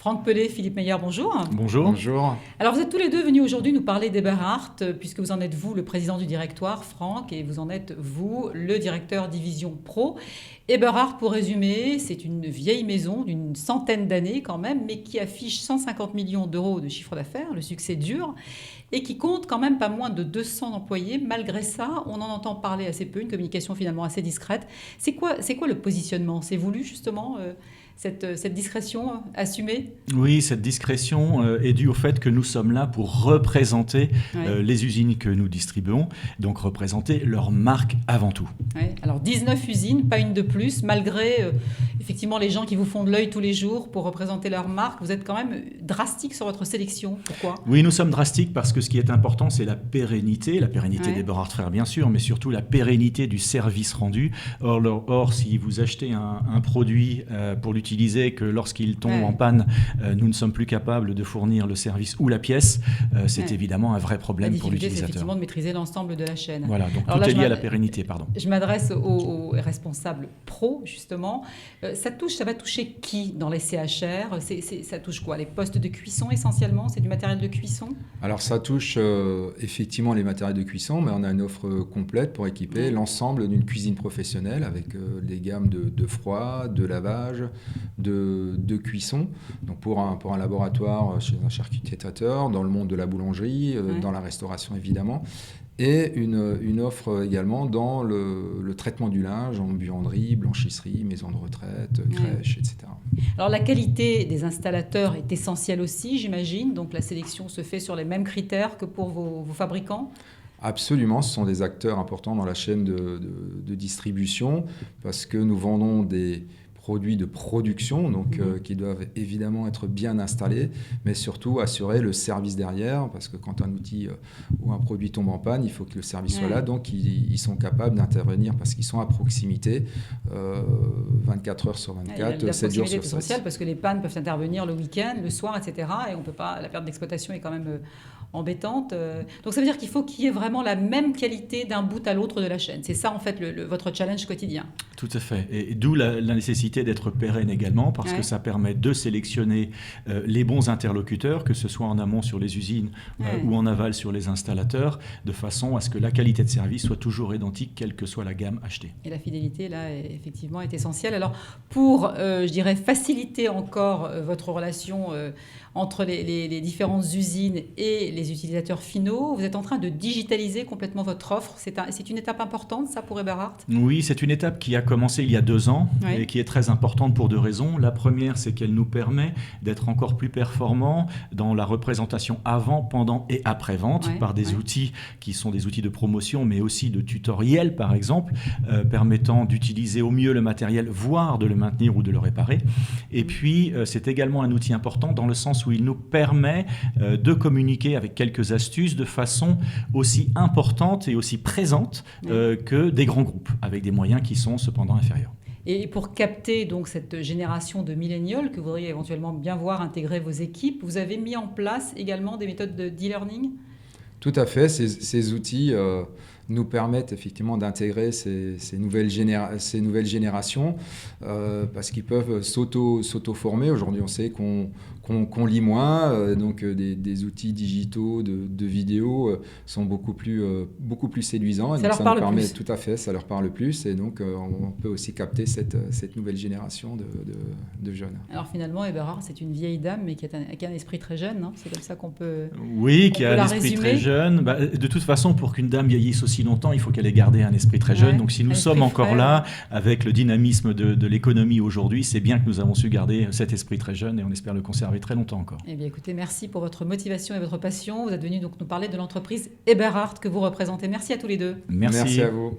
Franck Pellet, Philippe Meyer, bonjour. Bonjour. Bonjour. Alors vous êtes tous les deux venus aujourd'hui nous parler d'Eberhard, puisque vous en êtes vous le président du directoire, Franck, et vous en êtes vous le directeur division pro. Eberhard, pour résumer, c'est une vieille maison d'une centaine d'années quand même, mais qui affiche 150 millions d'euros de chiffre d'affaires, le succès dur, et qui compte quand même pas moins de 200 employés. Malgré ça, on en entend parler assez peu, une communication finalement assez discrète. C'est quoi le positionnement? C'est voulu justement cette discrétion assumée? Oui, cette discrétion est due au fait que nous sommes là pour représenter les usines que nous distribuons, donc représenter leur marque avant tout. Ouais. Alors 19 usines, pas une de plus, malgré effectivement les gens qui vous font de l'œil tous les jours pour représenter leur marque. Vous êtes quand même drastique sur votre sélection. Pourquoi? Oui, nous sommes drastiques parce que ce qui est important, c'est la pérennité d'Eberhard Frères bien sûr, mais surtout la pérennité du service rendu. Or si vous achetez un produit pour l'utiliser, que lorsqu'il tombe en panne, nous ne sommes plus capables de fournir le service ou la pièce, c'est évidemment un vrai problème pour l'utilisateur. C'est effectivement de maîtriser l'ensemble de la chaîne. Voilà, donc tout est lié à la pérennité, pardon. Je m'adresse aux responsables pro, justement. Ça va toucher qui dans les CHR? Ça touche quoi? Les postes de cuisson essentiellement? C'est du matériel de cuisson? Alors ça touche effectivement les matériels de cuisson, mais on a une offre complète pour équiper l'ensemble d'une cuisine professionnelle avec des gammes de froid, de lavage, de cuisson. Donc pour un laboratoire chez un charcutier traiteur, dans le monde de la boulangerie, dans la restauration évidemment. Et une offre également dans le traitement du linge, en buanderie, blanchisserie, maison de retraite, crèche, etc. Alors la qualité des installateurs est essentielle aussi, j'imagine. Donc la sélection se fait sur les mêmes critères que pour vos fabricants? Absolument, ce sont des acteurs importants dans la chaîne de distribution parce que nous vendons des produits de production, donc qui doivent évidemment être bien installés, mais surtout assurer le service derrière, parce que quand un outil ou un produit tombe en panne, il faut que le service soit là, donc ils sont capables d'intervenir parce qu'ils sont à proximité 24 heures sur 24, 7 jours sur 7. C'est essentiel parce que les pannes peuvent intervenir le week-end, le soir, etc. Et on peut pas, la perte d'exploitation est quand même embêtante. Donc ça veut dire qu'il faut qu'il y ait vraiment la même qualité d'un bout à l'autre de la chaîne. C'est ça en fait votre challenge quotidien. Tout à fait. Et d'où la nécessité d'être pérenne également, parce que ça permet de sélectionner les bons interlocuteurs, que ce soit en amont sur les usines ou en aval sur les installateurs, de façon à ce que la qualité de service soit toujours identique, quelle que soit la gamme achetée. Et la fidélité, là, effectivement, est essentielle. Alors, pour, je dirais, faciliter encore votre relation entre les différentes usines et les utilisateurs finaux, vous êtes en train de digitaliser complètement votre offre. C'est une étape importante, ça, pour Eberhard? Oui, c'est une étape qui a commencé il y a 2 ans et qui est très importante pour 2 raisons. La première, c'est qu'elle nous permet d'être encore plus performants dans la représentation avant, pendant et après-vente par des outils qui sont des outils de promotion, mais aussi de tutoriel, par exemple, permettant d'utiliser au mieux le matériel, voire de le maintenir ou de le réparer. Et puis, c'est également un outil important dans le sens où il nous permet de communiquer avec quelques astuces de façon aussi importante et aussi présente que des grands groupes, avec des moyens qui sont cependant inférieurs. Et pour capter donc cette génération de millénials que vous voudriez éventuellement bien voir intégrer vos équipes, vous avez mis en place également des méthodes de e-learning? Tout à fait. Ces outils nous permettent effectivement d'intégrer ces nouvelles générations parce qu'ils peuvent s'auto-former. Aujourd'hui, on sait qu'on lit moins, donc des outils digitaux de vidéo sont beaucoup plus séduisants. Ça leur parle plus. Tout à fait, ça leur parle plus. Et donc, on peut aussi capter cette nouvelle génération de jeunes. Alors finalement, Eberhard, c'est une vieille dame, mais qui a un esprit très jeune, non? C'est comme ça qu'on peut. Oui, qui a un esprit très jeune. De toute façon, pour qu'une dame vieillisse aussi longtemps, il faut qu'elle ait gardé un esprit très jeune. Donc si nous sommes encore là, avec le dynamisme de l'économie aujourd'hui, c'est bien que nous avons su garder cet esprit très jeune et on espère le conserver très longtemps encore. Eh bien écoutez, merci pour votre motivation et votre passion. Vous êtes venu donc nous parler de l'entreprise Eberhard que vous représentez. Merci à tous les deux. Merci à vous.